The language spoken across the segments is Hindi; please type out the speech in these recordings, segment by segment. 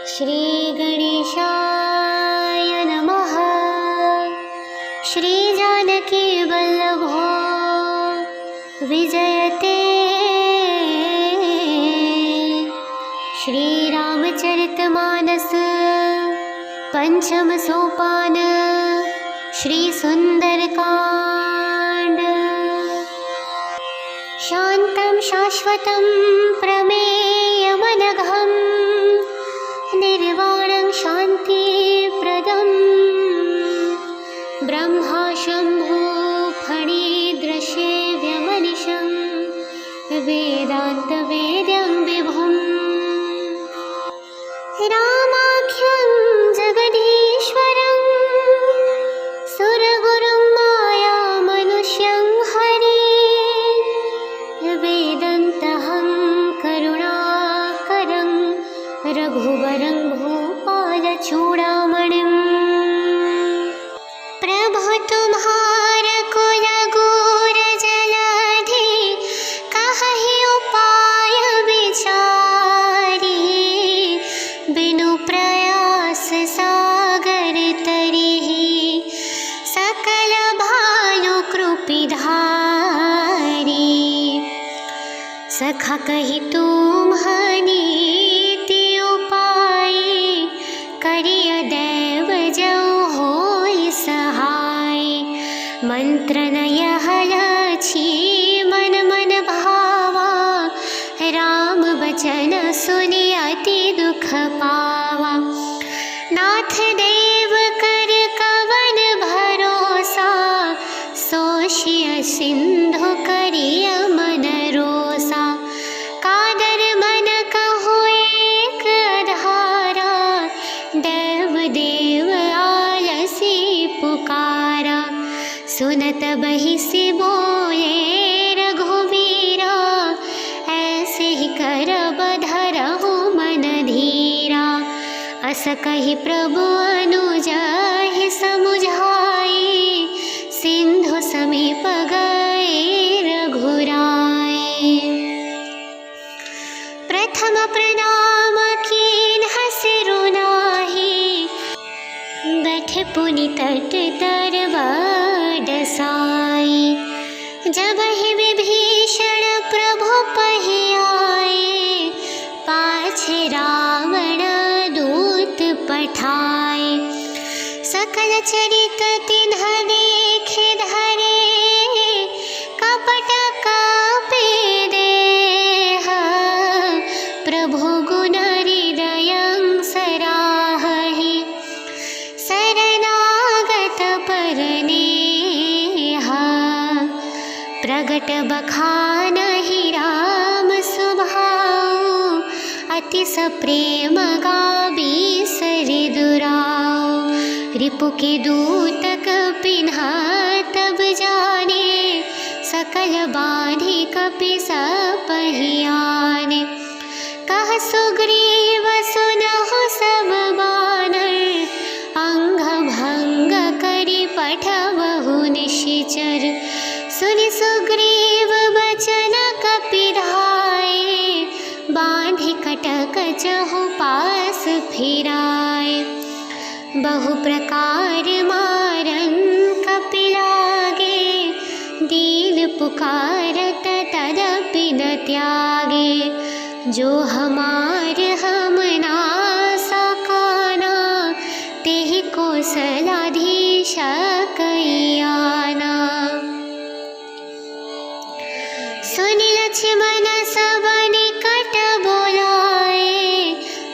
श्री गणेशाय नमः। श्री जानकी वल्लभो विजयते। श्री रामचरितमानस पंचम सोपान श्री सुंदरकांड। शांतं शाश्वतं प्रमेयमनघं निर्वाणं शान्तिप्रदं ब्रह्मा शम्भो फणीदृशेव्यमनिशं वेदान्तवेद्यं विभुम् रामाख्यं जगदीश्वरं सुरगुरुं मायामनुष्यं हरि वेदन्तहं करुणाकरं रघुवरं भूपालचूडामणिं। प्रभु तुम्हार कुल गुर जलधि कहहि उपाय विचारी बिनु प्रयास सागर तरिहि सकल भानु कृपिधारी। सखा कहि तुम्हारी करिय देव जौ होय सहाय। मंत्र नयह लछि मन मन भावा राम बचन सुनि अति दुख पावा। नाथ देव कर कवन भरोसा सोषिय सिंधु करिय मन रोसा। कादर मन कहो एक अधारा देव देव आलसी पुकारा। सुनत बहिसी बोले रघुवीरा ऐसे ही करब धरहु मन धीरा। अस कहि प्रभु अनुजाहि समुझाई सिंधु समीप गए रघुराई। प्रथम प्रणाम कीन्ह सिरु नाहि बैठे पुनि तट तर बडसाई। जब ही विभीषण प्रभु पहि आए पाछे रावण दूत पठाए। सकल चरित तिन्ह देखे धरे कपट कापे देह। प्रभु गुण हृदयं सराहहि शरणागत परनेहा। प्रगट बखानहि राम सुभाऊ अति सप्रेम गाबी सरिदुराऊ। रिपु के दूतक पिन्हा तब जाने सकल बाधि कपि सपहियाने। कह सुग्रीव सुनहु सब बानर अंग भंग करि पठबहु निशिचर। सुनि सुग्रीव बचन कपिधाय बांधि कटक चहु पास फिराय। बहु प्रकार मारन कपि लागे दीन पुकारत तदपि न त्यागे। जो हमार हम नासा काना तेहि कौशलाधीश कइयाना। सुनि लक्ष्मण सब निकट बोलाए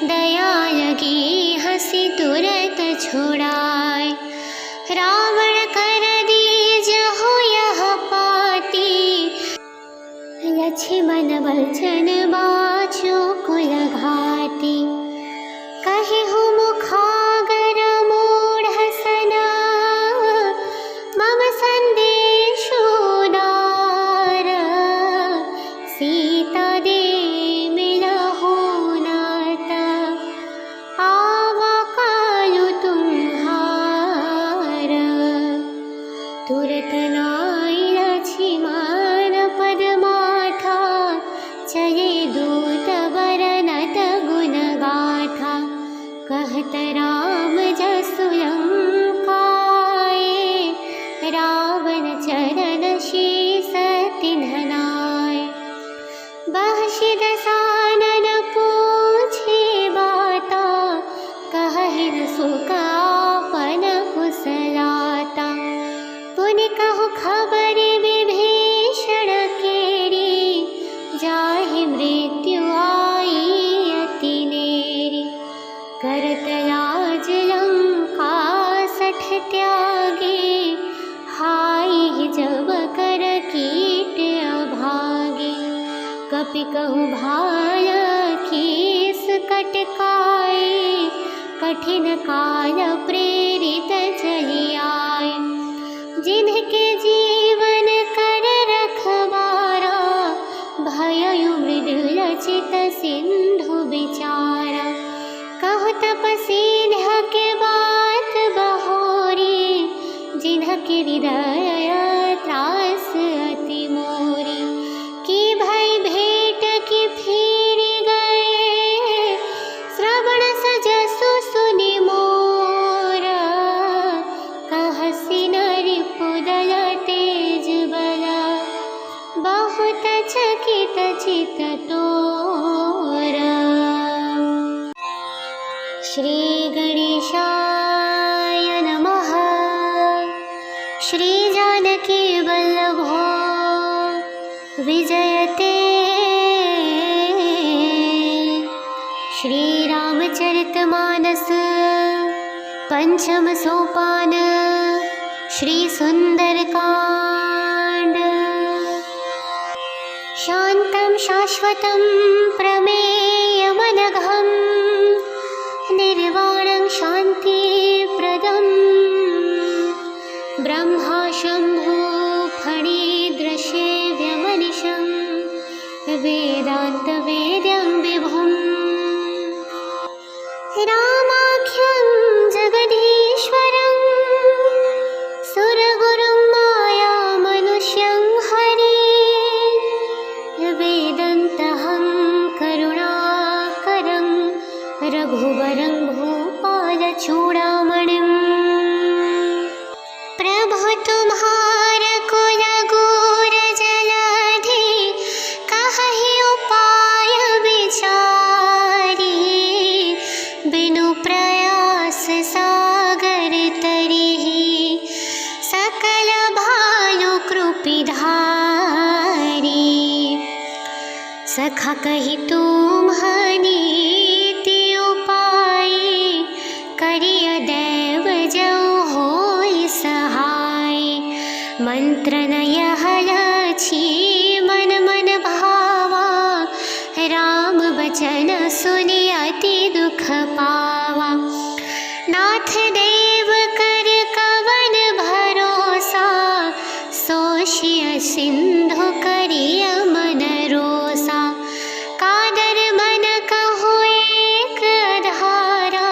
दया लगी हंसी तुरत छुड़ाए। रावण कर दीजहु यह पाती लक्ष्मण वचन बाचो कुल घाती। कहिहु मुखागर मूढ़ सना मम संदेशो दार। सीता दे मिलहु नाथ आवा कालु तुम्हार। तुरत नाई लक्ष्मण पद माथा चले दो तापि कहु भाय कीस कटकाय, कठिन काल प्रेरित चली आए। जिनके जीवन कर रखवारा, भयउ मृदु लचित सिंधु विचारा। कहु तपसीन्ह के बात बहोरी, जिनके हृदय त्रास अति मोरी। की भई भेंट की फिर गए, श्रवण सजसु सुनि मोरा। कहसि नरिपुदल तेज बला, बहुत चकित चित तोरा। श्री गणेशाय नमः। श्री जानकी वल्लभो विजयते। श्री रामचरितमानस पंचम सोपान, श्री सुंदरकांड। शांतं शाश्वतं प्रमेयमनघं, निर्वाणं शान्तिप्रदं। ब्रह्मा शम्भु फणीदृशेव्यमनिशं, वेदान्तवेद्यं विभुम्। रामाख्यं जगदीश्वरं, सुरगुरुं मायामनुष्यं हरि। वेदन्तहं करुणाकरं, रघुवरं भूपालचूडामणिम्। प्रभु तुम्हार कुल गुर जलधि, कहहि उपाय विचारी। बिनु प्रयास सागर तरिहि, सकल भानु कृपिधारी। सखा कहि तुम्हारी उपाय, करिय देव जऊ होय सहाय। मंत्र नयह लछि मन मन भावा, राम बचन सुनि अति दुख पावा। नाथ देव कर कवन भरोसा, सोषिय सिंधु करिय मन रोसा। कादर मन कहु एक अधारा,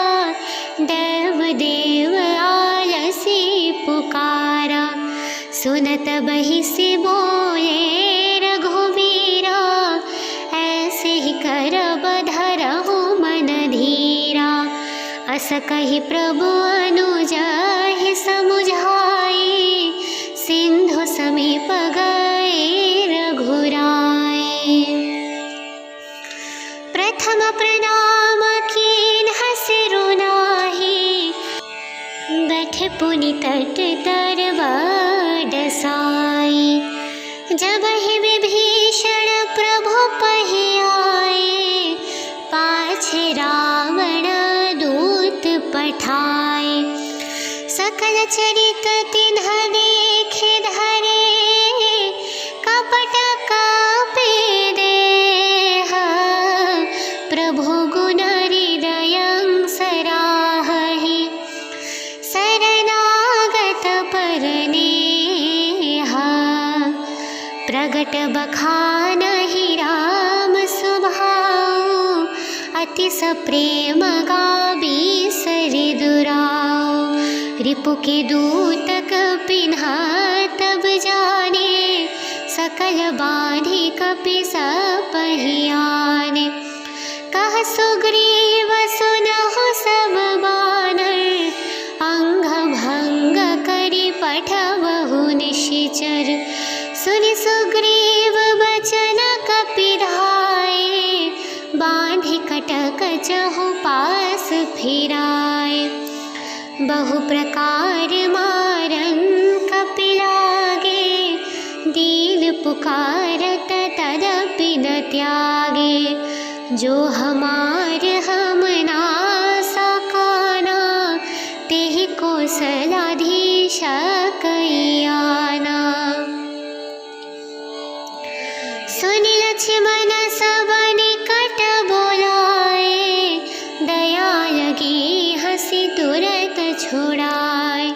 देव देव आलसी पुकारा। सुनत बहिसि बोले रघुवीरा, ऐसे ही करब धरहु मन धीरा। अस कहि प्रभु अनुजहि समुझाई, सिंधु समीप गए रघुराई। प्रथम प्रणाम कीन्ह सिरु नाहि, बैठे पुनि तट तर बडसाई। जबहि विभीषण प्रभु पहि आए, पाछे रावण दूत पठाए। सकल चरित तिन्ह देखे धरे, कपट कापे देह। प्रभु गुण हृदयं सराहहि, शरणागत परनेहा। प्रगट बखानहि राम सुभाऊ, अति सप्रेम गाबी सरिदुराऊ। रिपु के दूत कपिन्हा तब जाने, सकल बाधि कपि सपहि आने। कह सुग्रीव सुनहु सब बानर, अंग भंग करि पठवहु निशिचर। सुनि सुग्रीव बचन कपिधाय, बांधि कटक चहु पास फिराए। बहु प्रकार मारन कपि लागे, दीन पुकारत तदपि न त्यागे। जो हमार हम ना सकाना, तेहि कौशलाधीश कइयाना। सुनि लक्ष्मण छुड़ाए।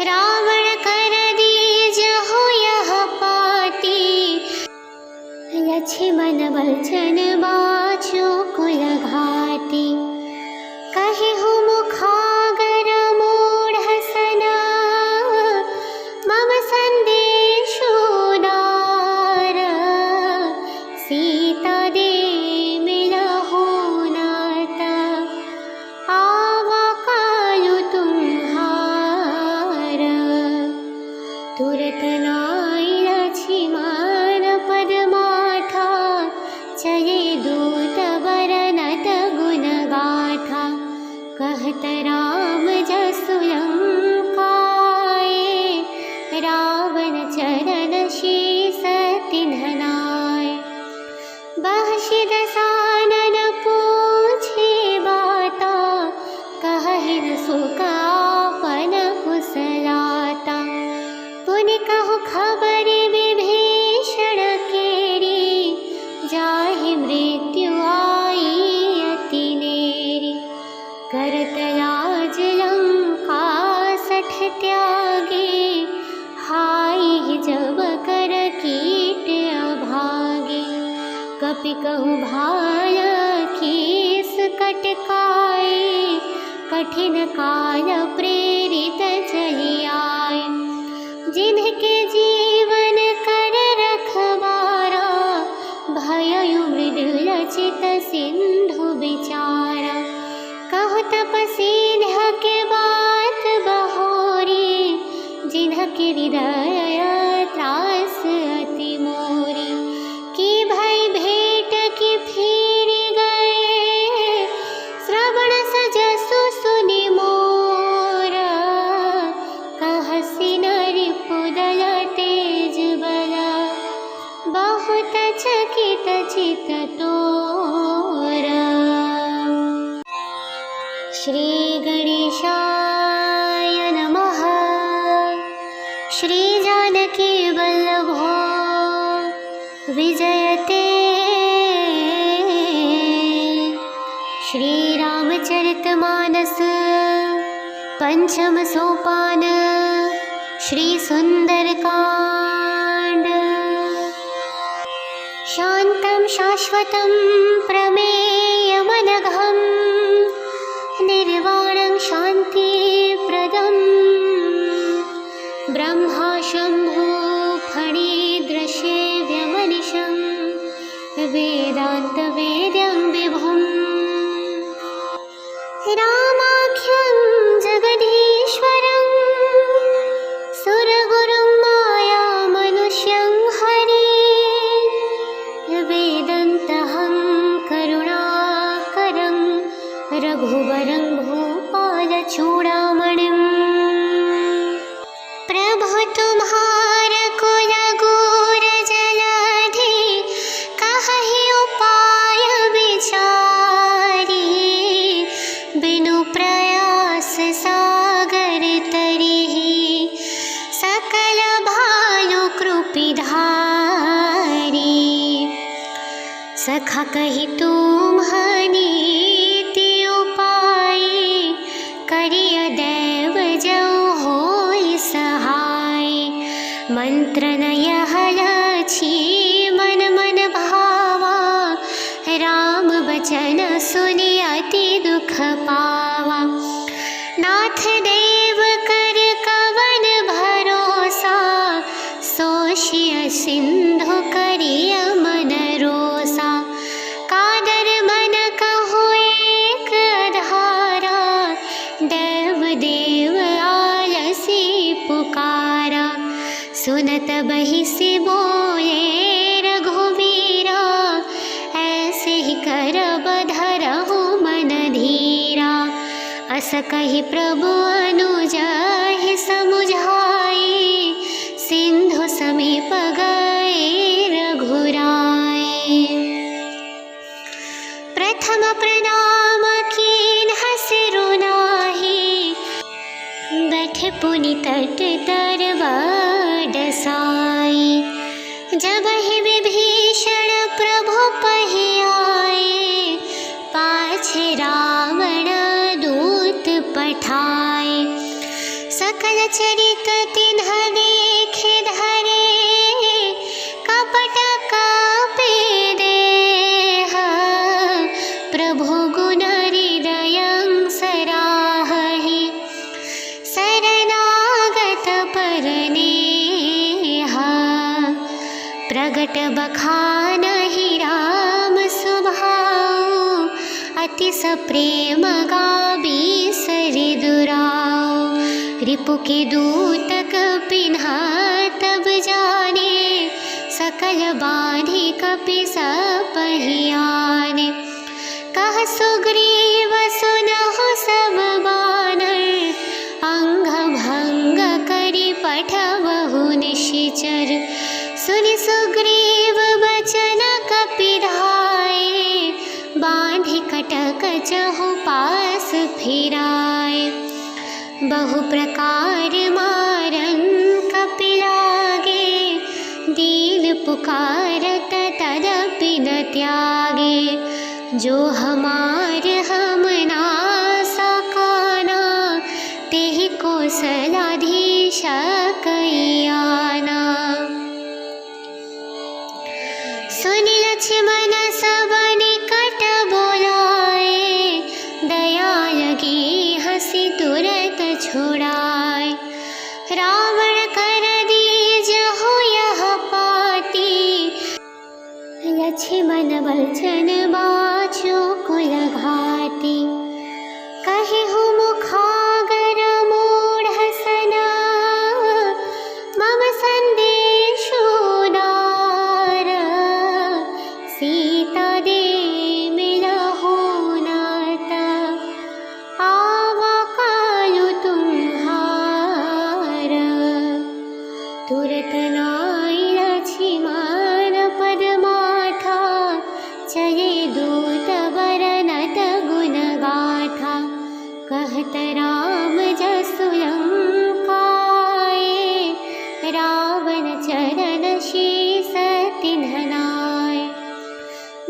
रावण कर दीजहु यह पाती, लक्ष्मण बचन बाचो कुल घाती। कहिहु मुखागर मूढ़ सना, मम संदेशु दार। सीता दे मिलहु नाथ, आवा कालु तुम्हार। तुरत नाई लक्ष्मण पद माथा, चले दूत बरनत गुण गाथा। कहत राम जसु लंकाए, रावण चरण शीस तिन्ह नाय। बहषि दसानन पूछे बाता, कहहि न सुख आपन कुशलाता। पुनि कहु खबर विभीषण केरी, जाहि मृत्यु आई अति नेरी। करत लाज लंका सठ त्यागे, हाई जब कर कीट अभागे। कपि कहु भाल कीस कटकाए, कठिन काल प्रेरित चली आए। जिनके जीवन कर रखवारा, भयउ मृदुल चित सिंधु विचारा। कहु तपसीन्ह के बात बहोरी, जिनके हृदय त्रास अति मोरी। की भई भेंट की फिरि गए, श्रवण सजसु सुनि मोर। कहसि नरिपुदल तेज बल, बहुत चकित चित तोर। श्री गणेशाय नमः। श्री जानकी वल्लभो विजयते। श्री रामचरितमानस पंचम सोपान, श्री सुंदरकांड। शांतं शाश्वतं प्रमेयमनघं, निर्वाणं शान्तिप्रदं। ब्रह्मा शम्भु फणीदृशेव्यमनिशं, वेदान्तवेद्यं विभुम्। रामाख्यं जगदीश्वरं, सुरगुरुं मायामनुष्यं हरि। वेदन्तहं करुणाकरं, रघुवरं भूपालचूडामणिम्। प्रभु तुम्हार कुल गुर जलधि, कहहि उपाय विचारी। बिनु प्रयास सागर तरिहि, सकल भालु कृपिधारी। सखा कहि तुम्हारी करिय देव जऊ होई सहाय। मंत्र नयह लक्ष्मण मन भावा, राम बचन सुनि अति दुख पावा। नाथ देव कर कवन भरोसा, सोषिय सिंधु करिय मन रोसा। कादर मन कहु एक आधारा, देव देव आलसी पुकारा। सुनत बहिषि बोले रघुवीरा, ऐसे ही करब धरहु मन धीरा। अस कहि प्रभु अनुजहि समुझाई, सिंधु समीप गए रघुराई। प्रथम प्रणाम कीन्ह सिरु नाहि, बैठे पुनि तट तर बडसाई। जब ही विभीषण प्रभु पहि आए, पाछे रावण दूत पठाए। सकल चरित तिन्ह देखे धरे, कपट कापे देह, प्रभु गुण हृदयं सराहहि, शरणागत परनेहा, प्रगट बखानहि राम स्वभाव, अति सप्रेम गाबी सरि दुराव, रिपु के दूतक पिन्हा तब जाने, सकल बाधी कपि सपहियाने, कह सुग्रीव सुनहु सब बानर, अंग भंग करि पठबहु निशिचर, सुनि सुग्रीव बचन कपिधाये, बाँधि कटक चहु पास फिराए, बहु प्रकार मारन कपि लागे, दीन पुकारत तदपि न त्यागे, जो हमार हम नासा काना, तेहि कौशलाधीश कइयाना, सुनि लक्ष्मण सब निकट बोलाए, दया लगी हंसी तुरत छुड़ाए, रावण कर दीजहु यह पाती, लक्ष्मण बलचन बाचो कुल घाती, कहिहु मुखागर मूढ़ सना, मम संदेशु दार, सीता दे मिलहु नात, आवा कालु तुम्हार, तुरत नाई लक्ष्मण पद माथा, चले दूत बरनत गुण गाथा, कहत राम जसु लंकाए, रावण चरण शीस तिन्ह नाय,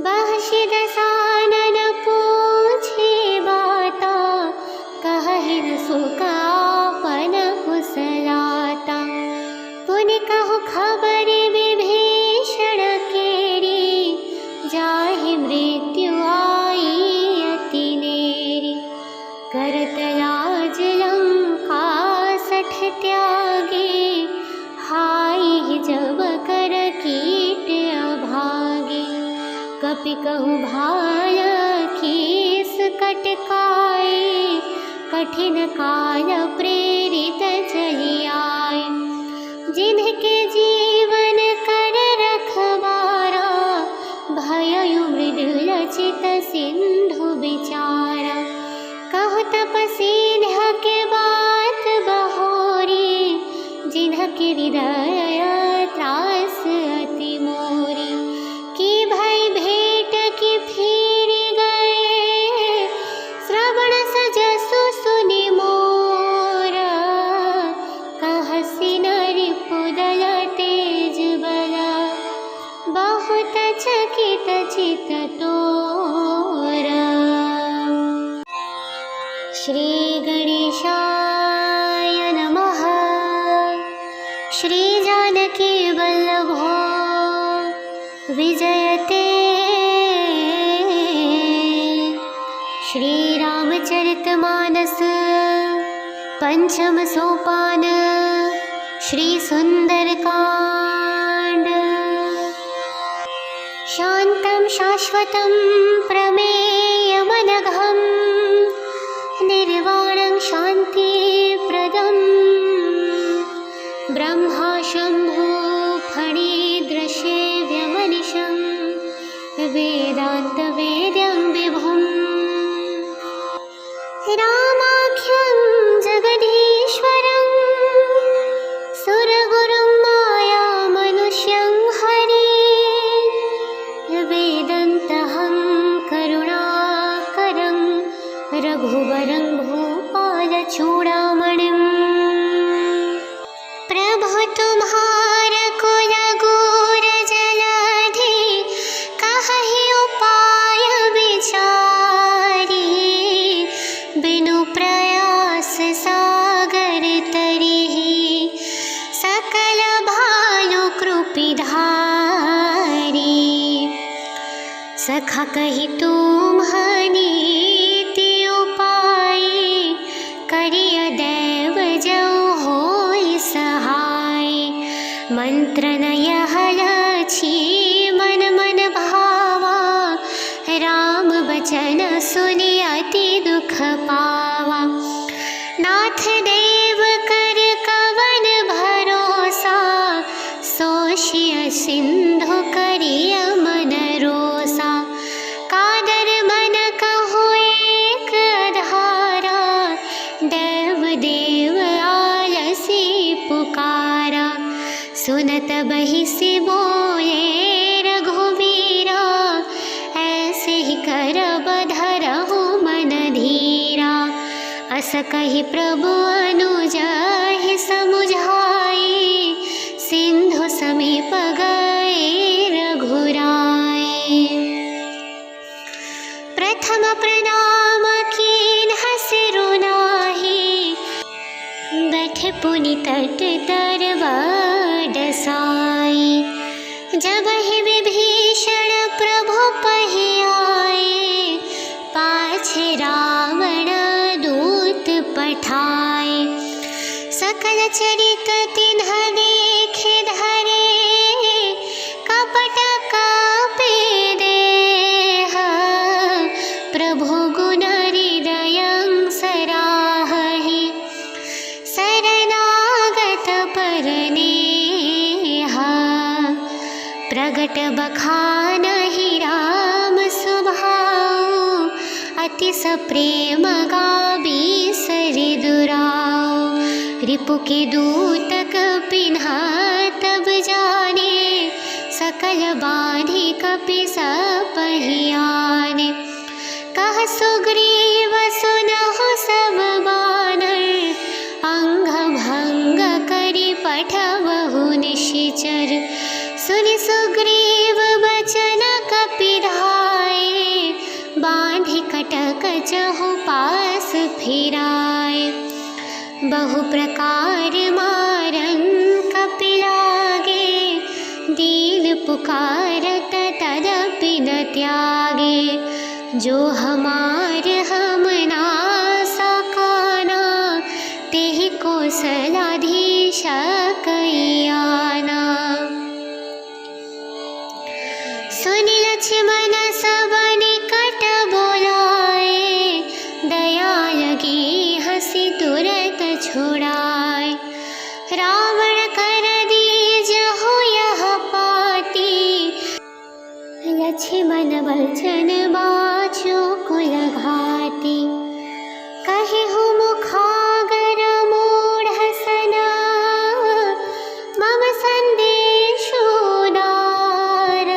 बहषि दसानन पूछे बाता, कहहि न सुख आपन कुशलाता, पुनि कहु खबर विभीषण केरी, जाहि मृत्यु आई अति नेरी, करत लाज लंका सठ त्यागे, हाई जब कर कीट अभागे, कपि कहु भाल कीस कटकाए, कठिन काल प्रेरित चली आए, जिनके जीवन कर रखवारा, भयउ मृदुल चित सिंधु बिचारा, कहु तपस्विन्ह के बात बहोरी, जिनके हृदय त्रास अति मोरी, की भई भेंट की फिरि गए, श्रवण सजसु सुनि मोर, कहसि न रिपुदल तेज बल, बहुत चकित चित तोर। श्री गणेशाय नमः। श्री जानकी वल्लभो विजयते। श्री रामचरितमानस पंचम सोपान श्री सुंदरकांड। शांतं शाश्वतं प्रमेयमनघं निर्वाणं शान्तिप्रदं ब्रह्मा शम्भु फणीदृशेव्यमनिशं वेदान्तवेद्यं विभुम् रामाख्यं जगदीश्वरं सुरगुरुं मायामनुष्यं हरि वेदन्तहं करुणाकरं रघुवरं भूपालचूडामणिम्। प्रभु तुम्हार कुल गुर जलधि कहहि उपाय विचारी बिनु प्रयास सागर तरी कहा कही तुम्हारी नीति उपाय, करिय दैव जो होय सहाय। मंत्र न यह लछि मन मन भावा, राम बचन सुनि अति दुख पावा। नाथ देव कर कवन भरोसा, सोषिय सिंधु करिय मन रोसा। कादर मन कहो एक आधारा, देव देव आलसी पुकारा। सुनत बहिषि बोले रघुवीरा, ऐसे ही करब धरहु मन धीरा। अस कहि प्रभु अनुजहि समुझाई, सिंधु समीप गए रघुराई। प्रथम प्रणाम कीन्ह सिरु नाहि, बैठे पुनि तट तर बडसाई। जबहि विभीषण प्रभु पहि आए, पाछे रावण दूत पठाए। सकल चरित तिन्ह देखे धरे, कपट कापे देह। प्रभु गुण हृदयं सराहहि, शरणागत परनेहा। प्रगट बखानहि राम स्वभाव, अति सप्रेम गाबी सरि दुराव। रिपु के दूतक पिन्हा तब जाने, सकल बाँधि कपि सपहि आने। कह सुग्रीव सुनहु सब बानर, अंग भंग करि पठबहु निशिचर। सुनि सुग्रीव बचन कपिधाय, बाँधि कटक चहु पास फिराय। बहु प्रकार मारन कपि लागे, दीन पुकारत तदपि न त्यागे। जो हमार हम नासा काना, तेहि कौशलाधीश कइयाना। सुनि लक्ष्मण सब निकट बोलाए, दया लगी हंसी तुरत छुड़ाए। रावण कर दीजहु यह पाती, लक्ष्मण वचन बाचो कुल घाती। कहिहु मुखागर मूढ़ सना, मम संदेशु दार।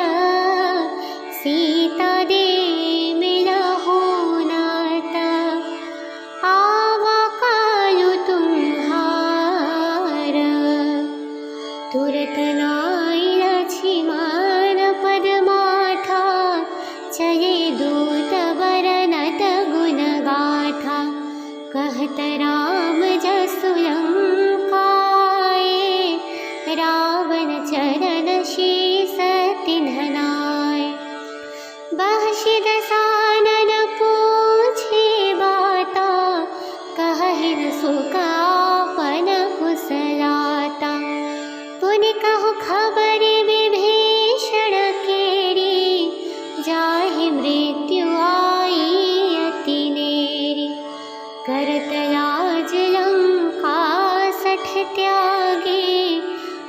सीता दे मिलहु नाथ, आवा कालु तुम्हार। तुरत नाई लक्ष्मण पद माथा, चले दूत बरनत गुण गाथा। कहत राम जसु लंकाए, रावण चरण शीस तिन्ह नाय। बहषि दसानन पूछे बाता, कहहि न सुख आपन कुशलाता। पुनि कहु खबरि विभीषण केरी, जाहि मृत्यु आई अति नेरी। करत लाज लंका सठ त्यागे,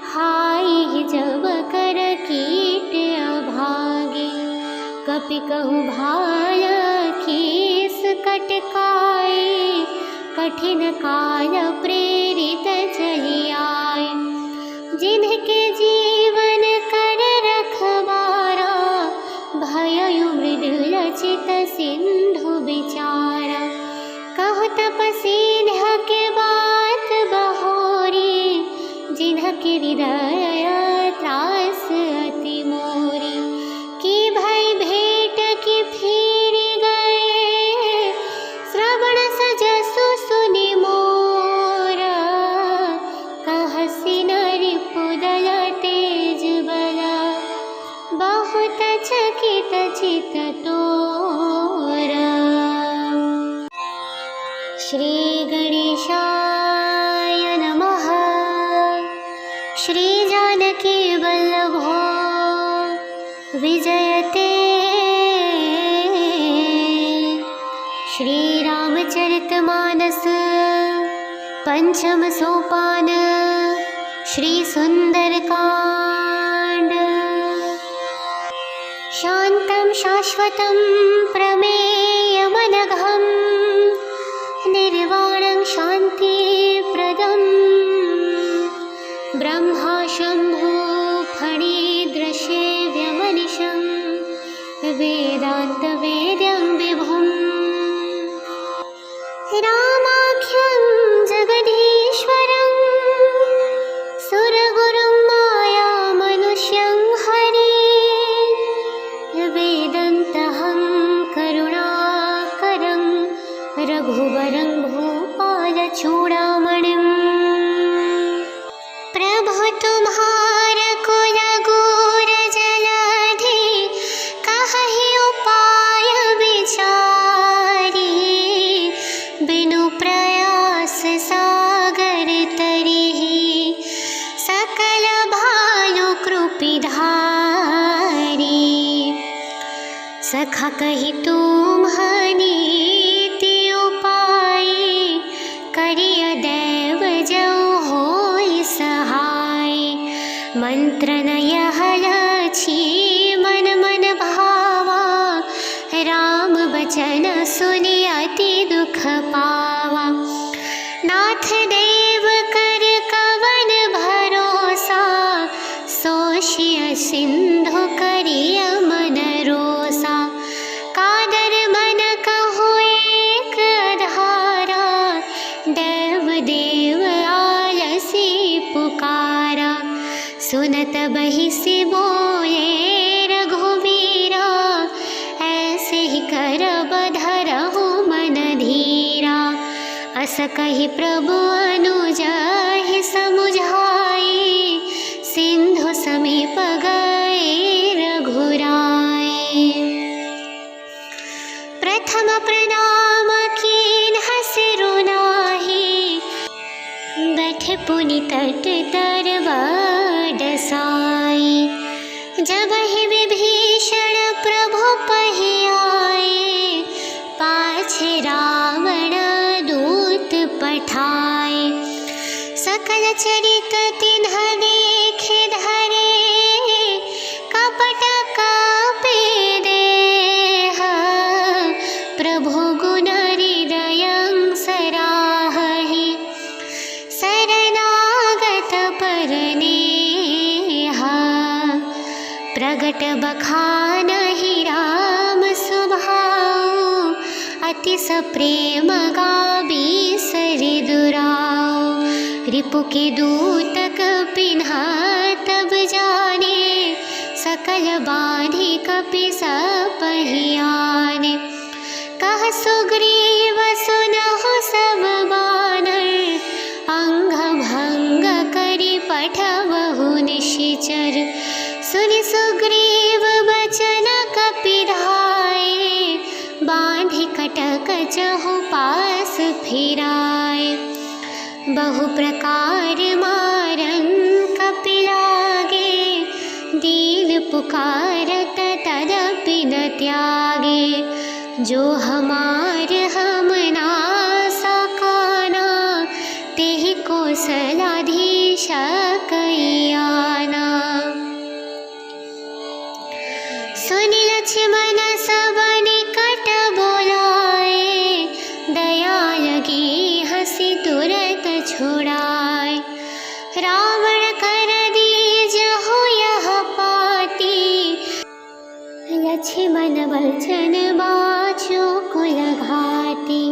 हाइ जब कर कीट अभागे। कपि कहु भाल कीस कटकाए, कठिन काल प्रेरित चली आए। जिनके जीवन कर रखवारा, भयउ मृदुल चित सिंधु बिचारा। कहु तपस्विन्ह के बात बहोरी, जिनके हृदय त्रास अति मोरी। की भई भेंट की फिर गए, श्रवण सजसु सुनि मोरा। कहसि नरिपुदल तेज बला, बहुत चकित चित तो श्री गणेशाय नमः। श्री जानकी वल्लभो विजयते। श्री रामचरितमानस पंचम सोपान श्री सुंदरकांड। शांतं शाश्वतं प्रमेयमनघं निर्वाणं शान्तिप्रदं ब्रह्मा शम्भु फणीदृशेव्यमनिशं वेदान्तवेद्यं विभुम् रामाख्यं जगदीश्वरं सुरगुरुं मायामनुष्यं हरिं वेदन्तहं करुणाकरं रघुवरं भूपालचूडामणिम्। प्रभु तुम्हार कुल गुर जलधि कहहि उपाय विचारी बिनु प्रयास सागर तरिहि सकल भालु कृपिधारी। सखा कहि तुम्हानीति उपाय करिय देव जऊ होय सहाय। मंत्र नयह लछि मन मन भावा राम बचन सुनि अति दुख पावा। नाथ देव कर कवन भरोसा सोषिय सिंधु करिय मन रोसा। कादर मन कहो एक अधारा देव देव आलसी पुकारा। सुनत बहिषि बोले रघुवीरा ऐसे ही करब धरहु मन धीरा। अस कहि प्रभु अनुजहि समुझाई सिंधु समीप गए रघुराई। प्रथम प्रणाम कीन्ह सिरु नाहि बैठे पुनि तट तर बडसाई। जबहि विभीषण प्रभु पहि आए पाछे रावण दूत पठाए। सकल चरित तिन्ह देखे धरे कपट कापे देह। प्रभु गुण हृदयं सराहहि शरणागत परनेहा। प्रगट बखानहि राम स्वभाव अति सप्रेम गाबी सरि दुराव। रिपु के दूतक पिन्हा तब जाने सकल बाधि कपि सपहियाने। कह सुग्रीव सुनहु सब बानर अंग भंग करि पठबहु निशिचर। सुनि सुग्रीव बचन कपिधाए बांधि कटक चहु पास फिराए। बहु प्रकार मारन कपि लागे दीन पुकारत तदपि न त्यागे। जो हमार हम नासा काना तेहि कौशलाधीश कइयाना। सुनि लक्ष्मण सब निकट बोलाए दया लगी हंसी तुरत छुड़ाए। रावण कर दीजहु यह पाती लक्ष्मण वचन बाचो कुल घाती।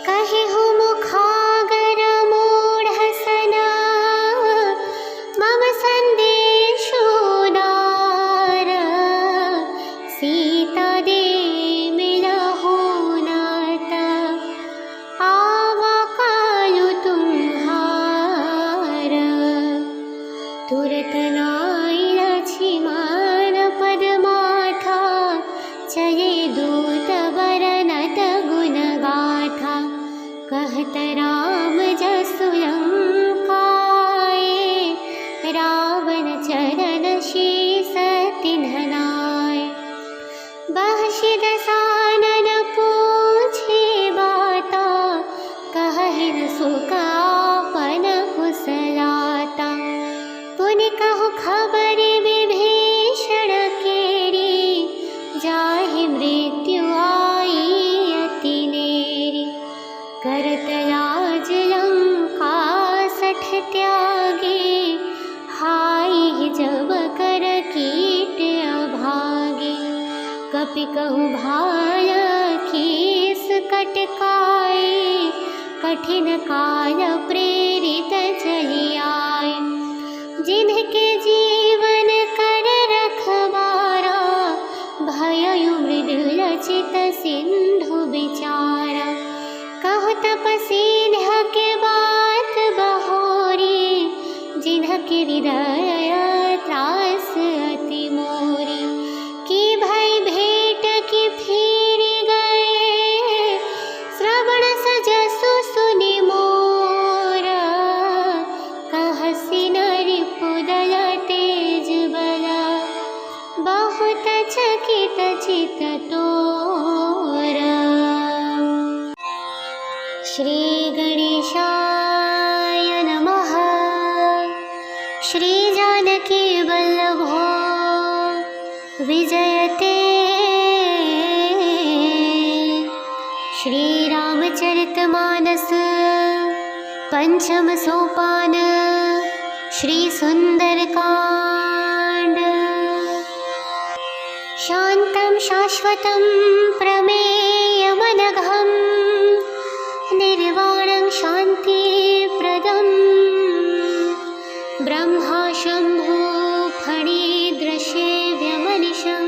कहिहु मुखागर मूढ़ सना मम संदेशो दार। सीता दे मिलहु नाथ आवा कालु तुम्हार। तुरत नाई लक्ष्मण पद माथा चले दो कहत राम जसु लंकाए, रावण चरण शीस तिन्ह नाय। बहषि दसानन पूछे बाता, कहहि न सुख आपन कुशलाता। पुनि कहु खबर विभीषण केरी, जाहि मृत्यु आई अति नेरी। करत लाज लंका सठ त्यागे, हाइ जब कर कीट अभागे। कपि कहु भाल कीस कटकाए, कठिन काल प्रेरित चली आए। जिनके जीवन कर रखवारा, भयउ मृदुल चित सिंधु बिचारा। कहु तपसीन्ह के बात बहोरी, जिनके हृदय त्रास अति मोरी। की भई भेंट की फिर गए, श्रवण सजसु सुनि मोरा। कहसि न रिपुदल तेज बला, बहुत चकित चित तोरा। श्री गणेशाय नमः। श्री जानकी वल्लभो विजयते। श्री रामचरितमानस पंचम सोपान, श्री सुंदरकांड। शांतं शाश्वतं प्रमेयमनघं, निर्वाणं शान्तिप्रदम्। ब्रह्मा शम्भु फणीदृशेव्यमनिशं,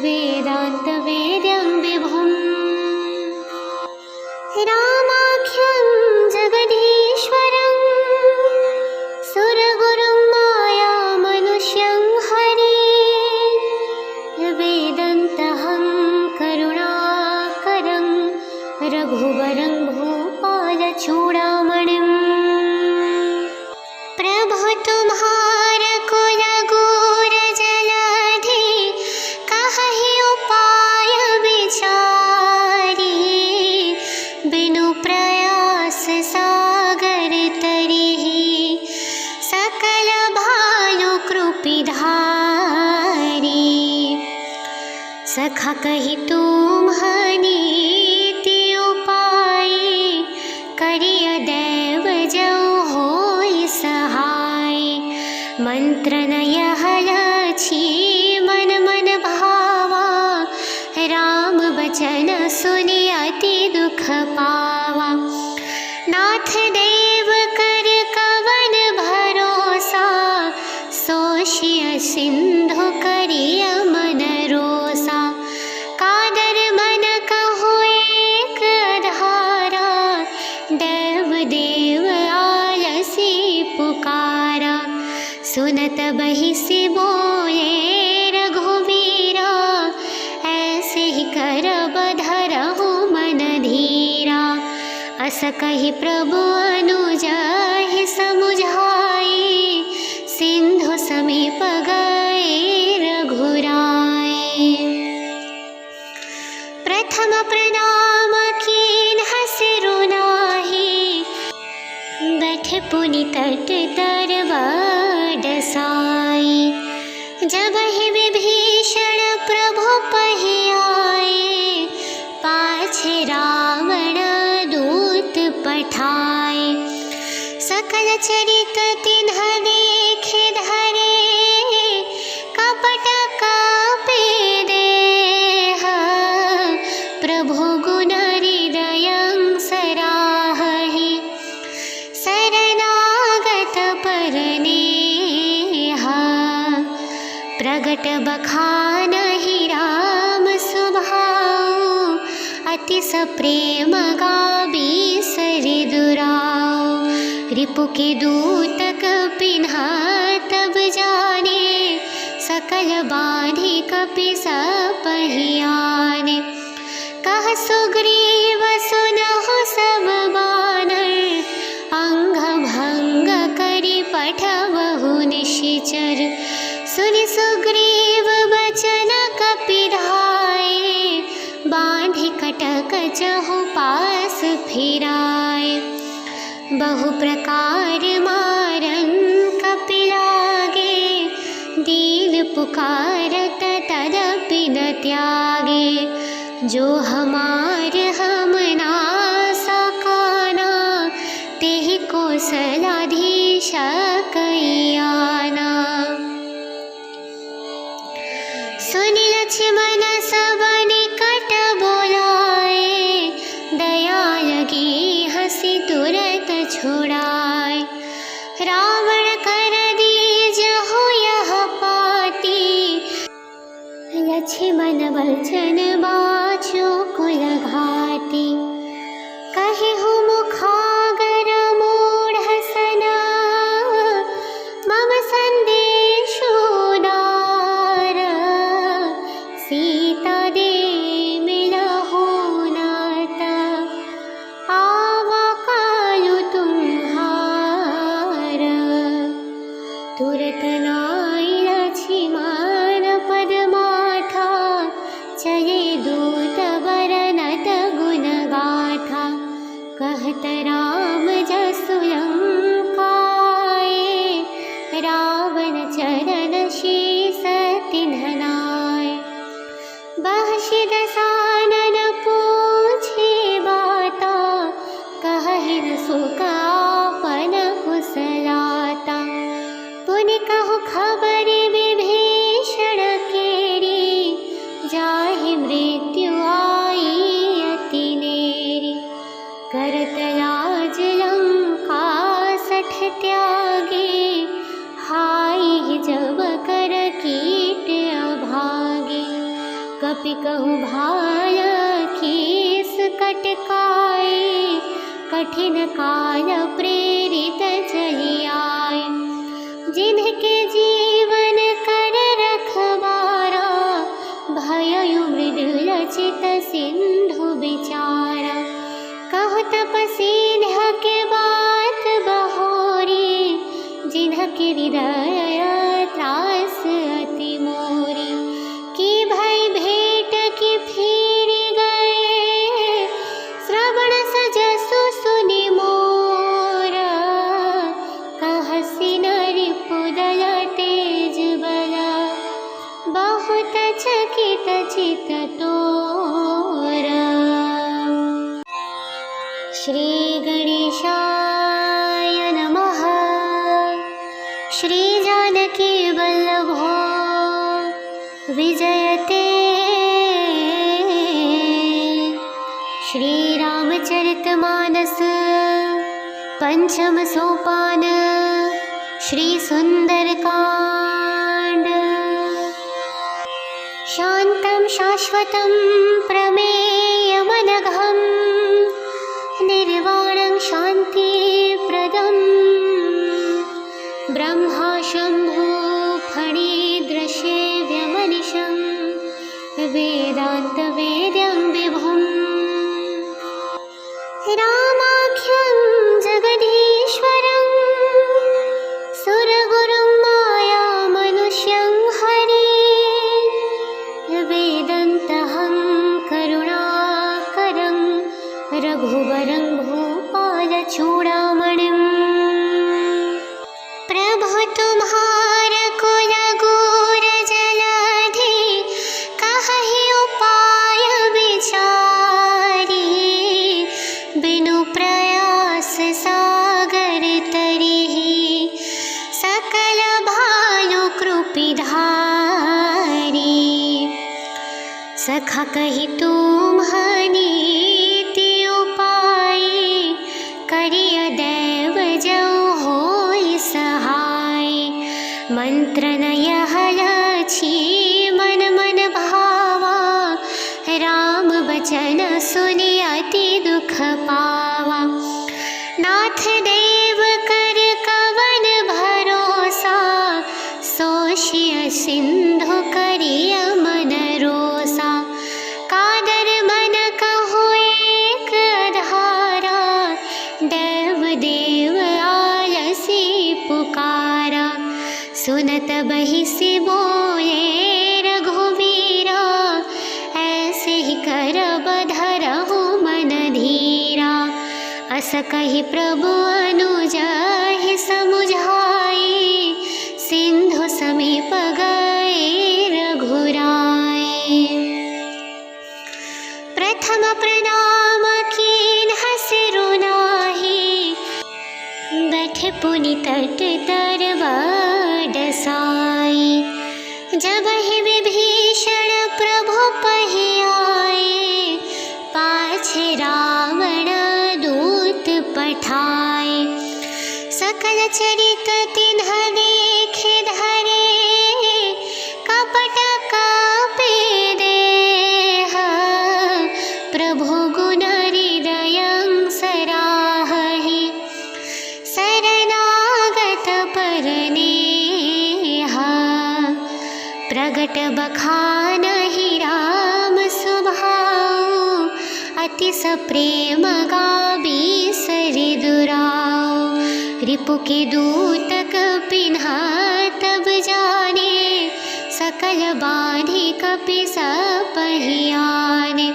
वेदान्तवेद्यं विभुम्। रामाख्यं जगदीश्वरं, सुरगुरुं मायामनुष्यं हरि। वेदन्तहं करुणाकरं, रघुवरं भूपालचूडामणिम्। प्रभु तुम्हार कुल गुर जलधि, कहहि उपाय विचारी। बिनु प्रयास सागर तरिहि, सकल भालु कृपिधारी। सखा कहि तुम्हारी नीति उपाय, करिय देव जऊ होई सहाय। मंत्र न यह लछि मन मन भावा, राम बचन सुनि अति दुख पावा। नाथ देव कर कवन भरोसा, सोषिय सिंधु करिय मन रोसा। कादर मन कहु एक अधारा, देव देव आलसी पुकारा। सुनत बहिषि बोले रघुबीरा, ऐसे ही करब धरहु मन धीरा। अस कहि प्रभु अनुजहि समुझाई, सिंधु समीप गए रघुराई। प्रथम प्रणाम कीन्ह सिरु नाहि, बैठे पुनि तट तर बडसाई। जबहि विभीषण प्रभु पहि आए, पाछे रावण दूत पठाए। सकल चरित तिन्ह देखे धरे, कपट कापे देह। प्रभु गुण हृदयं सराहहि, शरणागत परनेहा। प्रगट बखानहि राम स्वभाव, अति सप्रेम गाबी सरि दुराव। रिपु के दूतक पिन्हा तब जाने, सकल बाधि कपि सपहि आने। कह सुग्रीव सुनहु सब चहु पास फिराय। बहु प्रकार मारन कपि लागे, दीन पुकारत तदपि न त्यागे। जो हमार हम नासा काना, तेहि कौशलाधीश कइयाना। सुनि लक्ष्मण सब निकट बोलाए, दया लगी हंसी तुरत छुड़ाए। रावण कर दीजहु यह पाती, लक्ष्मण वचन बाचो कुल घाती। कहिहु मुखागर मूढ़ सना, मम संदेशु दार। सीता दे मिलहु नाथ, आवा कालु तुम्हार। तुरत नाई लक्ष्मण पद माथा, चले दूत बरनत गुण गाथा। कहत राम जसु लंकाए, रावण चरण शीस तिन्ह नाय। बहषि दसानन पूछे बाता, कहहि न सुख आपन कुशलाता। पुनि कहु खबरि विभीषण केरी, जाहि मृत्यु आई अति नेरी। करत लाज लंका सठ त्यागे, हाइ जब कर कीट अभागे। कपि कहु भाल कीस कटकाए, कठिन काल प्रेरित चली आए। जिनके जीवन कर रखवारा, भयउ मृदुल चित सिंधु बिचारा। कहु तपस्विन्ह के बात बहोरी, जिनके हृदय त्रास अति मोरी। की भई भेंट की फिरि गए, श्रवण सजसु सुनि मोरा। कहसि न रिपुदल तेज बला, बहुत चकित चित तोरा। श्री गणेशाय नमः। श्री जानकी वल्लभो विजयते। श्री रामचरितमानस पंचम सोपान, श्री सुंदरकांड। शांतं शाश्वतं प्रमेयमनघम्, निर्वाणं शान्तिप्रदम्। ब्रह्मा शम्भु फणिद्रसेव्यमनिशं, वेदान्तवेद्यं विभुम्। रामाख्यं जगदीश्वरं, सुरगुरुं मायामनुष्यं हरि। वेदन्तहं करुणाकरं, रघुवरं भूपालचूडामणिम्। प्रभु तुम्हार कुल गुर जलधि, कहहि उपाय विचारी। बिनु प्रयास सागर तरिहि, सकल भालु कृपिधारी। सखा कहि तुम्हारी नीति उपाय, करिय देव जऊ होई सहाय। मंत्र नयह लक्ष्मण मन भावा, राम बचन सुनि अति दुख पावा। नाथ देव कर कवन भरोसा, सोषिय सिंधु करिय मन रोसा। कादर मन कहु एक अधारा, देव देव आलसी पुकारा। सुनत बहिषि बोले रघुवीरा, ऐसे ही करब धरहु अस कहि प्रभु अनुजाहि समुझाए, सिंधु समीप गए रघुराए। प्रथम प्रणाम कीन्ह सिरु नाहि, बैठे पुनि तट तर बरसाई। जबहि विभीषण प्रभु पहि आए, पाछे रावण दूत पठाए। सकल चरित तिन्ह देखे धरे, कपट कापे देह। प्रभु गुण हृदयं सराहहि, शरणागत परनेहा। प्रगट बखानहि राम स्वभाव, अति सप्रेम गाबी सरि दुराव। रिपु के दूत कपिन्हा तब जाने, सकल बाधि कपि सपहि आने।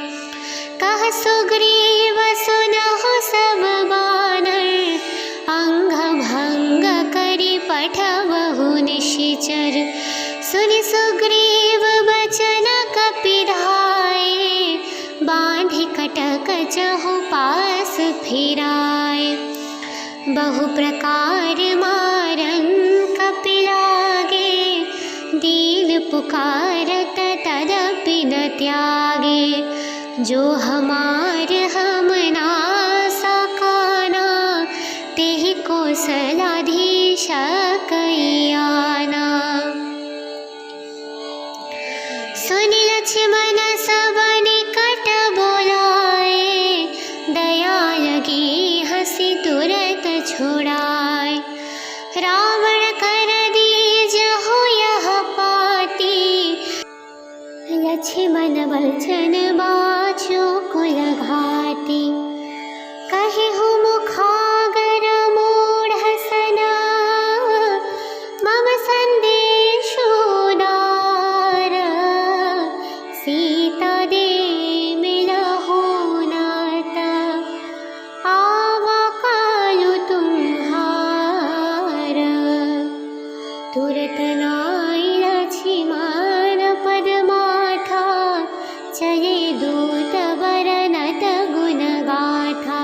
कह सुग्रीव सुनहु सब बानर, अंग भंग करि पठबहु निशिचर। सुनि सुग्रीव बचन कपिधाए, बांधि कटक चहु पास फिराए। बहु प्रकार मारन कपि लागे, दीन पुकारत तदपि न त्यागे। जो हमार हम नासा काना, तेहि कौशलाधीश कइयाना। सुनि लक्ष्मण सब निकट बोलाए, दया लगी हंसी तुरत छुड़ाए। रावण कर दीजहु यह पाती, लक्ष्मण बचन बाचो कुल घाती। कहिहु मुखागर मूढ़ सना, मम संदेशु दार। सीता दे मिलहु नाथ, आवा कालु तुम्हार। तुरत नाई लक्ष्मण पद माथा, चले दूत बरनत गुण गाथा।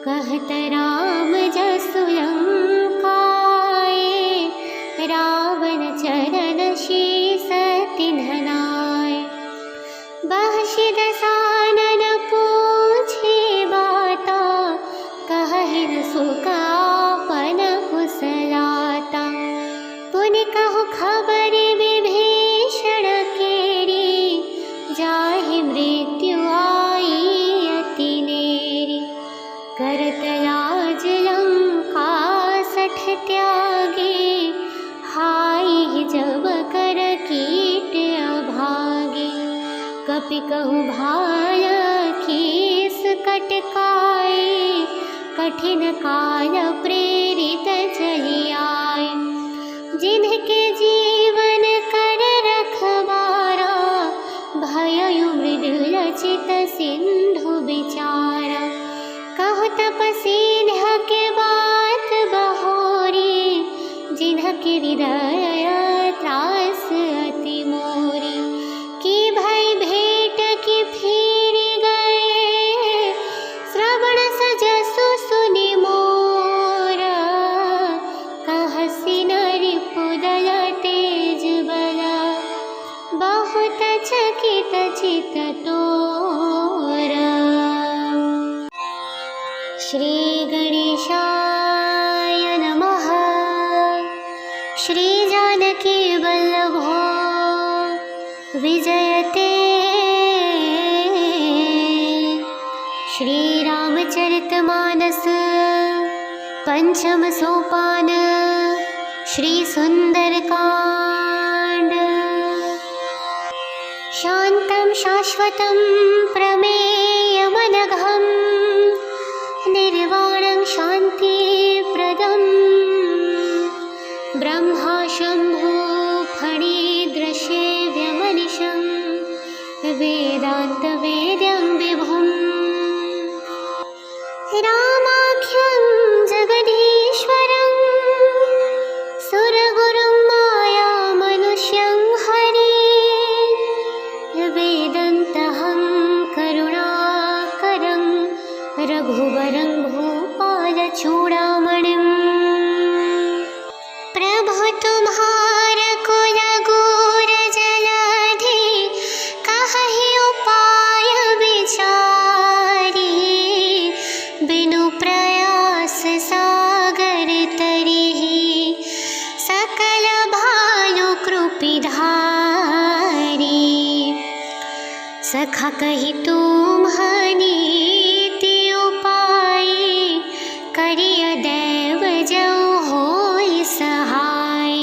कहत राम जसु लंकाए, रावण चरण शीस तिन्ह नाय। बहषि दसानन पूछे बाता, कहहि न सुख आपन कुशलाता। पुनि कहु खबरि विभीषण केरी, जाहि मृत्यु आई अति नेरी। करत लाज लंका सठ त्यागे, हाइ जब कर कीट अभागे। कपि कहु भाल कीस कटकाए, कठिन काल प्रेरित चली आए। जिनके जीवन कर रखवारा, भयउ मृदुल चित सिंधु बिचारा। कहु तपस्विन्ह के बात बहोरी, जिनके हृदय त्रास अति मोरी। की भई भेंट की फिर गए, श्रवण सजसु सुनि मोरा। कहसि नरिपुदल तेज बला, बहुत चकित चित तोरा। श्री गणेशाय नमः। श्री जानकी वल्लभो विजयते। श्री रामचरितमानस पंचम सोपान, श्री सुंदरकांड। शांतं शाश्वतं प्रमेयमनघं, निर्वाणं शान्तिप्रदम्। ब्रह्मा शम्भु फणीदृशेव्यमनिशं, वेदान्तवेद्यं विभुम्। रामाख्यं जगदीश्वरं सुरगुरुं मायामनुष्यं हरे वेदन्तहं करुणाकरं रघुवरं भूपालचूडामणिम्। प्रभु तुम्हार कुल गुर जलधि कहहि उपाय विचारी बिनु प्रयास सागर तरिहि सकल भालु कृपिधारी। सखा कहि तुम्हानीति उपाय करिय देव जौ होय सहाय।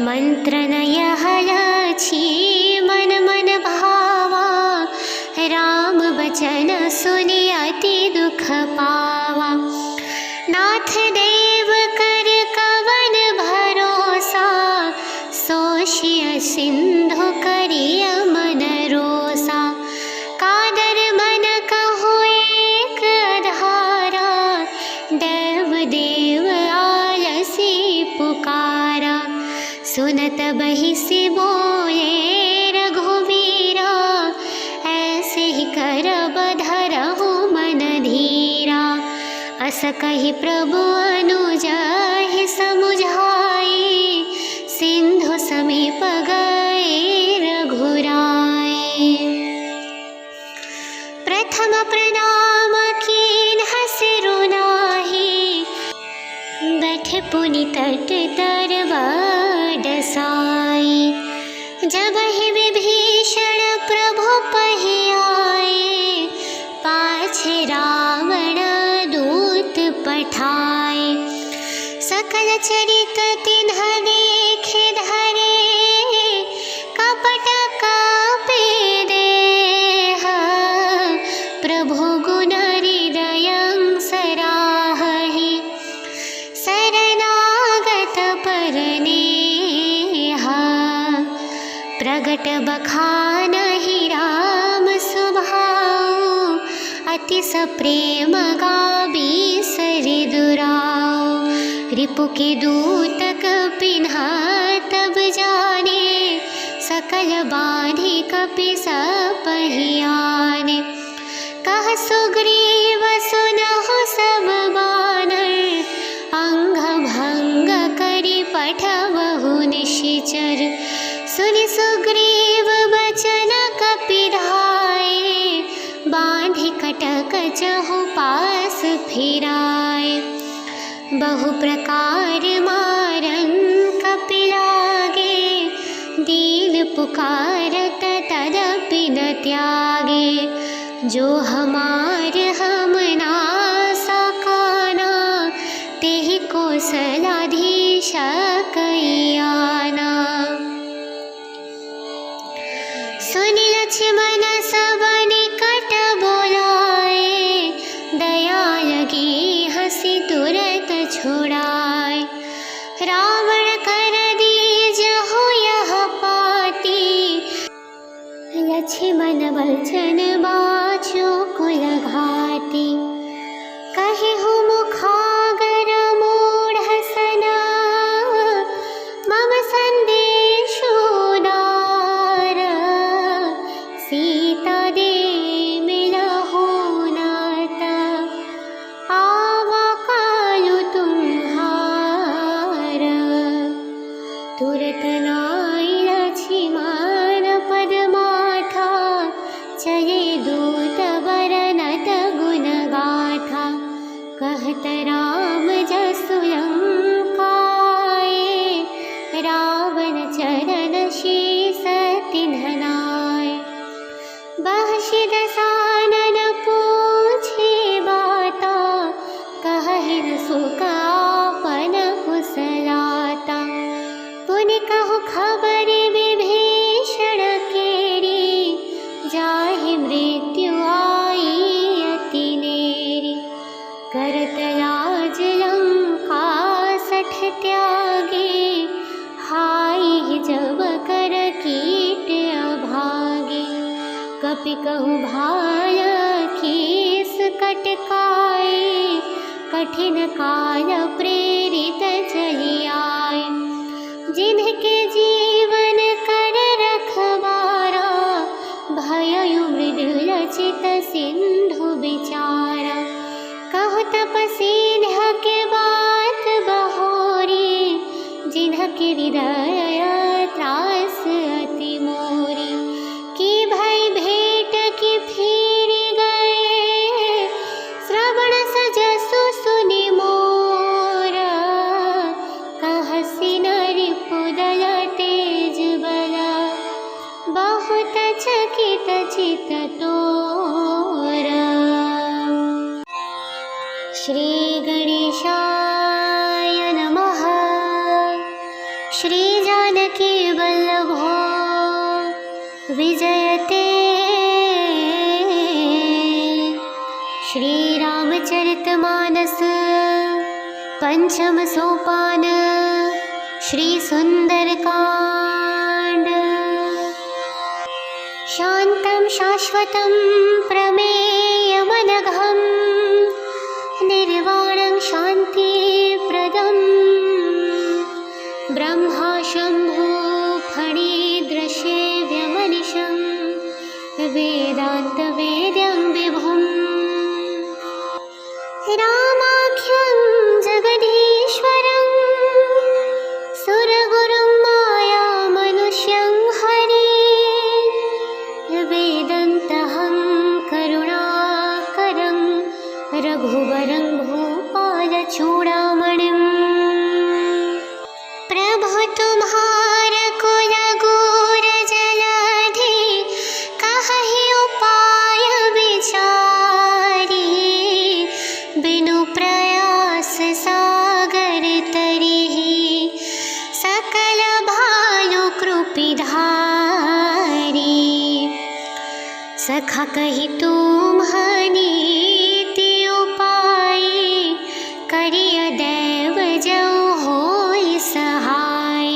मंत्र नयह लछि मन मन भावा राम बचन सुनि अति दुख पावा। नाथ देव कर कवन भरोसा सोषिय सिंधु करिय मन रोसा। कादर मन कहु एक अधारा देव देव आलसी पुकारा। सुनत बहिसी बोले रघुवीरा ऐसे ही करब धरहु मन धीरा। अस कहि प्रभु अनुजहि समुझाई सिंधु समीप गए रघुराई। प्रथम प्रणाम कीन्ह सिरु नाहि बैठे पुनि तट तर बडसाई। जबहि विभीषण प्रभु पहि आए पाछे रावण दूत पठाए। सकल चरित तिन्ह देखे धरे कपट कापे देह प्रभु गुण हृदयं सराहहि शरणागत परनेहा। प्रगट बखानहि राम स्वभाव अति सप्रेम गाबी सरि दुराव। रिपु के दूत कपिन्हा तब जाने सकल बाधि कपि सपहि आने। कह सुग्रीव सुनहु सब बानर अंग भंग करि पठबहु निशिचर। सुनि सुग्रीव बचन कपिधाए बांधि कटक चहु पास फिराए। बहु प्रकार मारन कपि लागे दीन पुकारत तदपि न त्यागे। जो हमार हम नासा काना तेहि कौशलाधीश कइयाना। सुनि लक्ष्मण सब निकट बोलाए दया लगी हंसी तुरत छुड़ाए। रावण कर दीजहु यह पाती लक्ष्मण बचन बाचो कुल घाती। कहिहु मुखागर मूढ़ सना मम संदेशो दार। सीता दे मिलहु नाथ आवा कालु तुम्हार। तुरत नाई लक्ष्मण पद माथा चले दूत बरनत गुण गाथा। कहत राम जसु लंकाए रावण चरण शीस तिन्ह नाय। बहषि दसानन पूछे बाता कहहि न सुख आपन कुशलाता। पुनि कहु खबर विभीषण केरी जाहि मृत्यु आई अति नेरी। करत लाज लंका सठ त्यागे हाई जब कर कीट अभागे। कपि कहु भाल कीस कटकाए कठिन काल प्रेरित चली आए। जिनके जीवन कर रखवारा, भयउ मृदुल चित सिंधु बिचारा। कहु तपसीन्ह के बात बहोरी, जिनके हृदय त्रास अति मोरी। की भई भेंट की फिर गए, श्रवण सजसु सुनि मोरा। कहसि नरिपुदल तेज बला, बहुत चकित चित तोरा। श्री गणेशाय नमः। श्री जानकी वल्लभो विजयते। श्री रामचरितमानस पंचम सोपान, श्री सुंदरकांड। शांतं शाश्वतं प्रमेयमनघं, निर्वाणं शान्तिप्रदम्। ब्रह्मा शम्भु फणीदृशेव्यमनिशं, वेदान्तवेद्यं विभुम्। रामाख्यं जगदीश्वरं, सुरगुरुं मायामनुष्यं हरि। वेदन्तहं करुणाकरं, रघुवरं भूपालचूडामणिम्। प्रभु तुम्हार कुल गुर जलधि, कहहि उपाय विचारी। बिनु प्रयास सागर तरिहि, सकल भालु कृपिधारी। सखा कहि तुम्हारी नीति उपाय, करिय दैव जौ होई सहाय।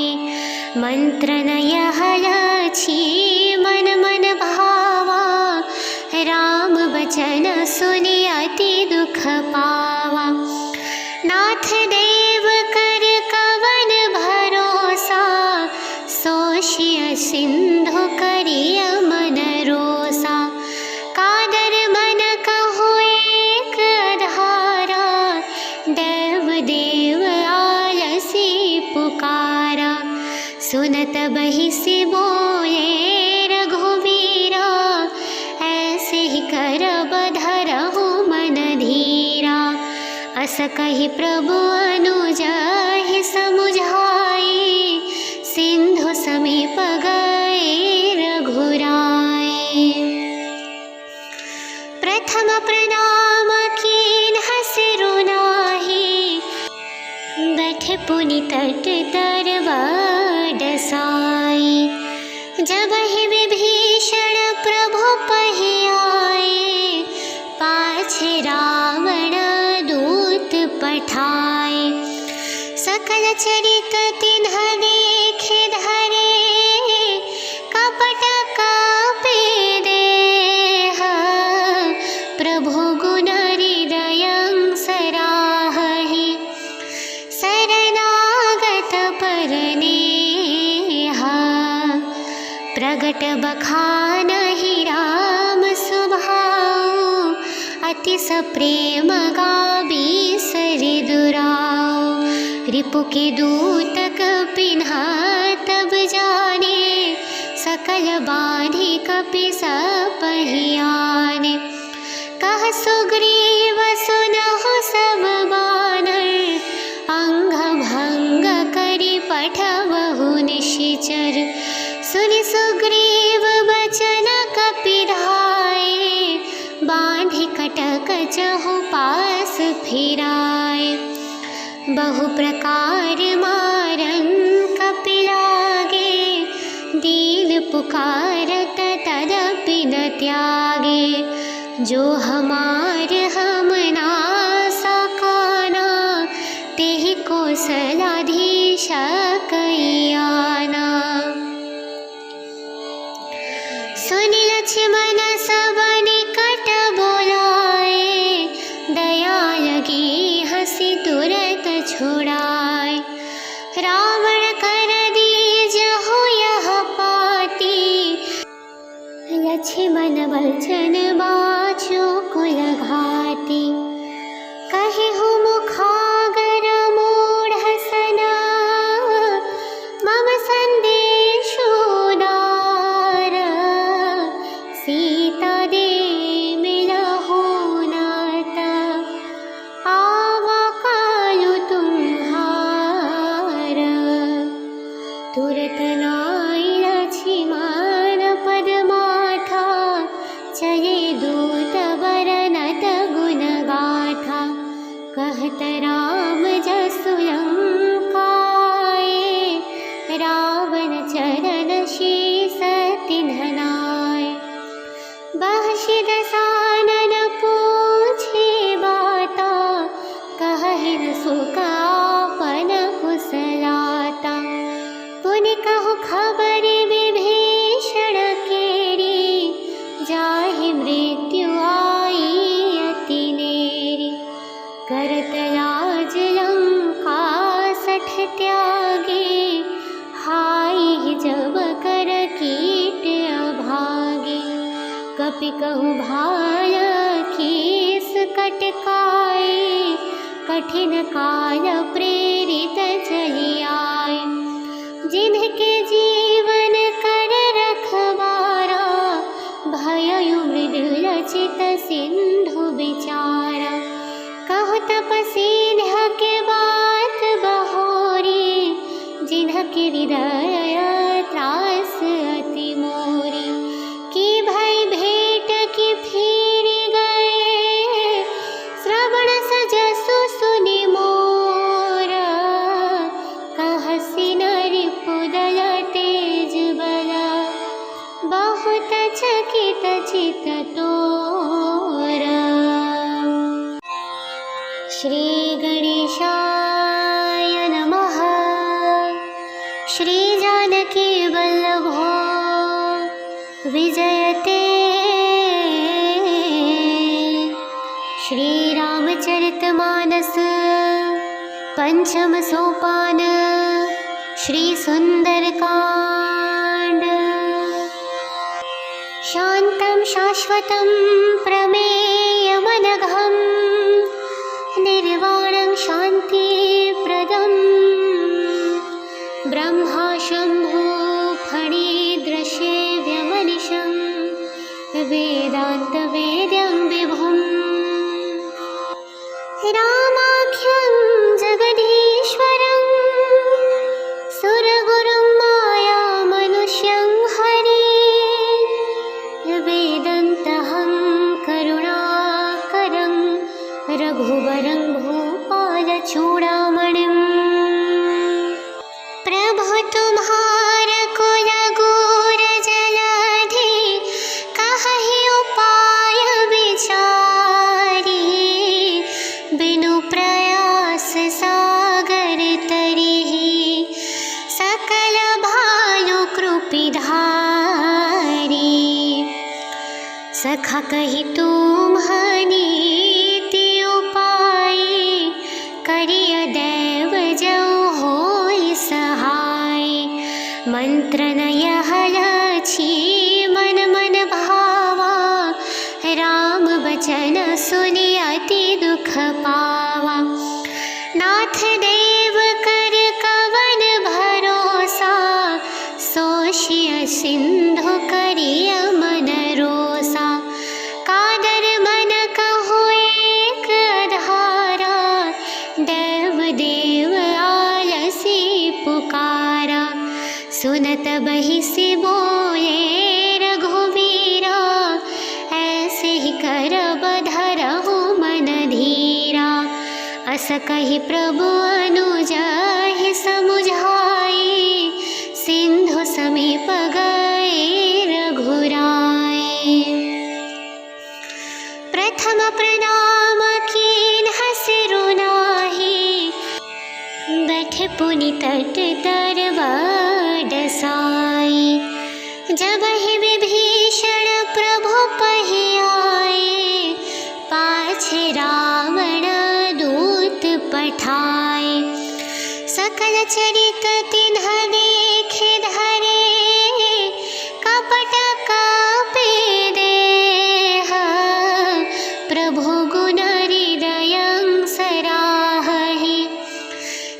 मंत्र नयह लछि मन मन भावा, राम बचन सुनि अति दुख पावा। नाथ देव कर कवन भरोसा, सोषिय सिंधु करिय मन रोसा। कादर मन कहु एक अधारा, देव देव आलसी पुकारा। सुनत बहिसि बोले रघुवीरा, ऐसे ही करब धरहु मन धीरा। अस कहि प्रभु अनुजहि समुझाई, सिंधु समीप गए रघुराई। प्रथम प्रणाम कीन्ह सिरु नाहि, बैठे पुनि तट तर बडसाई। जबहि विभीषण प्रभु पहि आए, पाछे रावण दूत पठाए। सकल चरित तिन्ह देखे धरे, कपट कापे देह। प्रभु गुण हृदयं सराहहि, शरणागत परनेहा। प्रगट बखानहि राम स्वभाव, अति सप्रेम गाबी सरि दुराव। रिपु के दूत कपिन्हा तब जाने, सकल बाधि कपि सपहि आने। कह सुग्रीव सुनहु सब बानर, अंग भंग करि पठबहु निशिचर। सुनि सुग्रीव बचन कपिधाए, बांधि कटक चहु पास फिराए। बहु प्रकार मारन कपि लागे, दीन पुकारत तदपि न त्यागे। जो हमार हम नासा काना, तेहि कौशलाधीश कइयाना। सुनि लक्ष्मण सब निकट बोलाए, दया लगी रावण कर दीज हो यह पाती, लक्ष्मण वचन बाचो कुल घाती। कहे हो मुखागर मूढ़ सना, मम संदेशो दार, सीता दे मिलहु नाथ, आवा कालु तुम्हार। तुरत नाई लक्ष्मण पद माथा, चले दूत बरनत गुण गाथा। कहत राम जसु लंकाए, रावण चरण शीस तिन्ह नाय। बहषि दसानन पूछे बाता, कहहि न सुख आपन कुशलाता। पुनि कहु खबर विभीषण केरी, जाहि मृत्यु आई अति नेरी। करत लाज लंका सठ त्यागे, हाई जब कर कीट अभागे। कपि कहु भाल कीस कटकाए, कठिन काल प्रेरित चली आए। जिनके जीवन कर रखवारा, भयउ मृदुल चित सिंधु बिचारा। कहु तपस्विन्ह के बात बहोरी, जिनके हृदय त्रास अति मोरी। की भई भेंट की फिर गए, श्रवण सजसु सुनि मोर। कहसि नरिपुदल तेज बल, बहुत चकित चित तोर। श्री गणेशाय नमः। श्री जानकी वल्लभो विजयते। श्री रामचरितमानस पंचम सोपान, श्री सुंदरकांड। शांतं शाश्वतं प्रमेयमनघं, निर्वाणं शान्तिप्रदं। ब्रह्मा शम्भो फणीदृशेव्यमनिशं, वेदान्तवेद्यं विभुम्। रामाख्यं जगदीश्वरं, सुरगुरुं मायामनुष्यं हरि। वेदन्तहं करुणाकरं, रघुवरं भूपालचूडामणिम्। प्रभु तुम्हार कुल गुर जलधि, कहहि उपाय विचारी। बिनु प्रयास सागर तरिहि, सकल भालु कृपिधारी। सखा कहि तुम्हानीति उपाय, करिय देव जौ होई सहाय। मंत्र न यह लक्ष्मण मन भावा, राम बचन सुनि अति दुख पावा। नाथ देव कर कवन भरोसा, सोषिय सिंधु करिय मन रोसा। कादर मन कहु एक आधारा, देव देव आलसी पुकारा। सुनत बहिषि बोले रघुवीरा, ऐसे ही करब धरहु मन धीरा। अस कहि प्रभु अनुजहि समुझाई, सिंधु समीप गए रघुराई। प्रथम प्रणाम कीन्ह सिरु नाहि, बैठे पुनि तट तर बडसाई। जब ही विभीषण प्रभु पहि आए, पाछे रावण दूत पठाए। सकल चरित तिन्ह देखे धरे, कपट कापे देह, प्रभु गुण हृदयं सराहहि,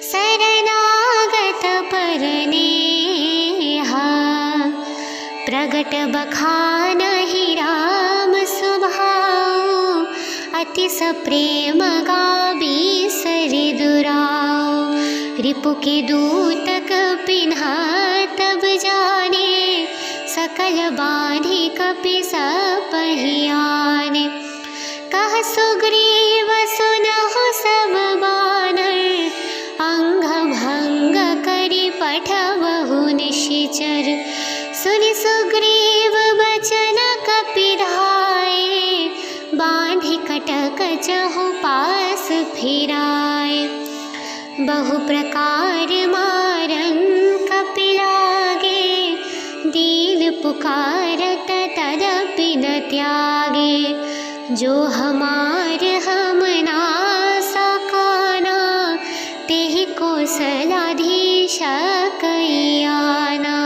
शरणागत परनेहा, प्रगट बखानहि राम स्वभाव, अति सप्रेम गाबी सरि दुराव, रिपु के दूतक पिन्हा तब जाने, सकल बाँधि कपि सपहियाने, कह सुग्रीव सुनहु सब बानर, अंग भंग करि पठबहु निशिचर, सुनि सुग्रीव बचन कपिधाये, बाँधि कटक चहु पास फिराए, बहु प्रकार मारन कपि लागे, दीन पुकारत तदपि न त्यागे, जो हमार हम नासा काना, तेहि कौशलाधीश कइयाना,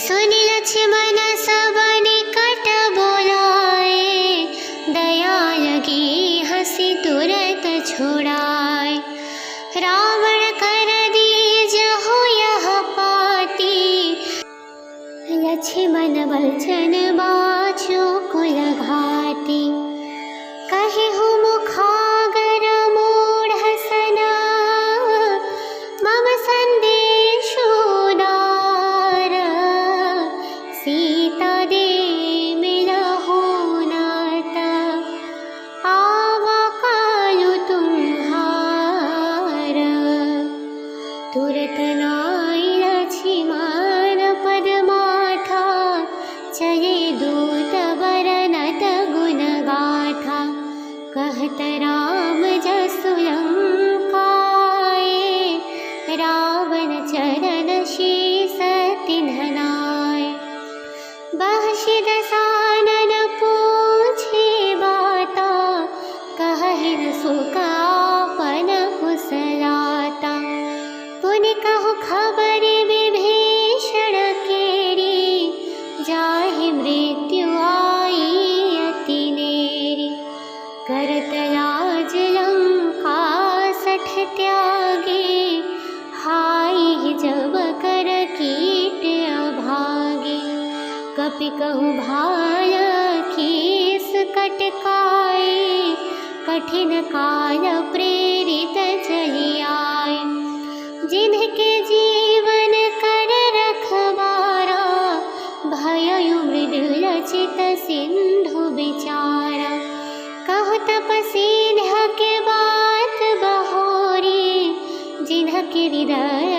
सुनि लक्ष्मण सब निकट बोलाए, दया लगी हंसी तुरत छुड़ाए, रावण कर दीजहु यह पाती, लक्ष्मण बचन बाचो कुल घाती, कहिहु मुखागर मूढ़ सना, मम संदेशु दार, सीता दे मिलहु नाथ, आवा कालु तुम्हार, तुरत नाई लक्ष्मण पद माथा, चले दूत बरनत गुण गाथा, कहत राम जसु लंकाए, रावण चरण शीस तिन्ह नाय, बहषि दसानन पूछे बाता, कहहि न सुख आपन कुशलाता, पुनि कहु खबर विभीषण केरी, जाहि मृत्यु आई अति नेरी, करत लाज लंका सठ त्यागे, हाई जब कर कीट अभागे, कपि कहु भाल कीस कटकाए, कठिन काल प्रेरित चली आए, जिनके जीवन कर रखवारा, भयउ मृदुल चित सिंधु बिचारा, कहु तपस्वी के बात बहोरी, जिनके हृदय